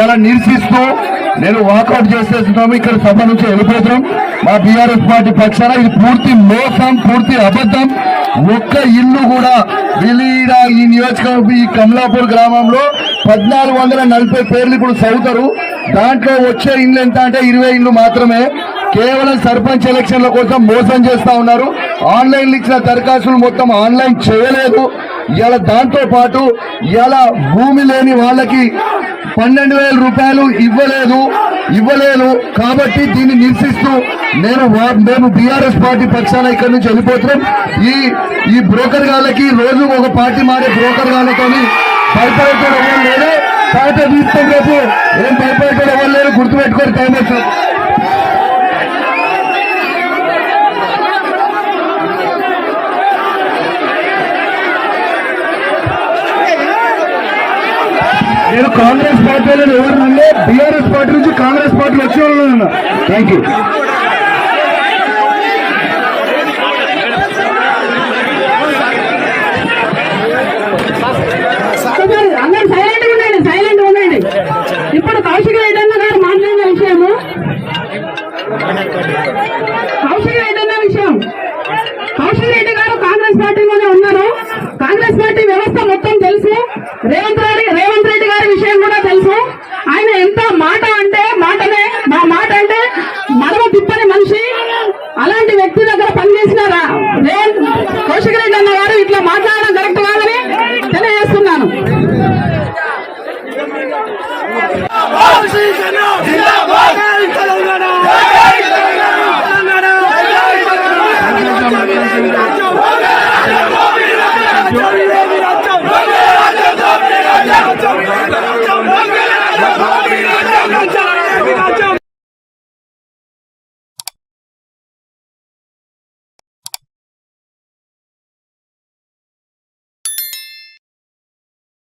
ఇలా నిరసిస్తూ నేను వాకౌట్ చేసేస్తున్నాము. ఇక్కడ సభ నుంచి వెళ్ళిపోతున్నాం. మా బీఆర్ఎస్ పార్టీ పక్షాన ఇది పూర్తి మోసం, పూర్తి అబద్ధం. ఒక్క ఇల్లు కూడా విలీడ ఈ నియోజకవర్గం ఈ కమలాపూర్ గ్రామంలో 1440 పేర్లు ఇప్పుడు చదువుతారు. దాంట్లో వచ్చే ఇండ్లు ఎంత అంటే 20 ఇండ్లు మాత్రమే. కేవలం సర్పంచ్ ఎలక్షన్ల కోసం మోసం చేస్తా ఉన్నారు. ఆన్లైన్ ఇచ్చిన దరఖాస్తులు మొత్తం ఆన్లైన్ చేయలేదు. ఇలా దాంతో పాటు ఇలా భూమి లేని వాళ్ళకి 12,000 రూపాయలు ఇవ్వలేదు. కాబట్టి దీన్ని నిరసిస్తూ మేము బీఆర్ఎస్ పార్టీ పక్షాన ఇక్కడి నుంచి వెళ్ళిపోతున్నాం. ఈ బ్రోకర్ గాళ్ళకి రోజు ఒక పార్టీ మారే బ్రోకర్ గాళ్ళతో భయపడేటోడు ఎవరు లేరు. పార్టీ తీస్తాం రేపు ఏం భయపడేటోడు ఎవరు లేరు. గుర్తుపెట్టుకొని టైం వచ్చింది. నేను కాంగ్రెస్ పార్టీలో ఎవరినంటే బీఆర్ఎస్ పార్టీ నుంచి కాంగ్రెస్ పార్టీ వచ్చిన వాళ్ళు. Thank you. అందరూ సైలెంట్ ఉండండి. ఇప్పుడు కౌశిక్ రెడ్డి గారు మాట్లాడిన విషయము కౌశిక్ రెడ్డి గారు కాంగ్రెస్ పార్టీలోనే ఉన్నారు. కాంగ్రెస్ పార్టీ వ్యవస్థ మొత్తం తెలుసు. రేవంత్ రెడ్డి గారి విషయం కూడా తెలుసు. ఆయన ఎంత మాట అంటే మాటనే, మా మాట అంటే మడమ తిప్పని మనిషి. అలాంటి వ్యక్తి దగ్గర పనిచేసినారా కౌశిక్ రెడ్డి అన్న గారు ఇట్లా మాట్లాడడం కరెక్ట్ కాదని తెలియజేస్తున్నాను. Let's go!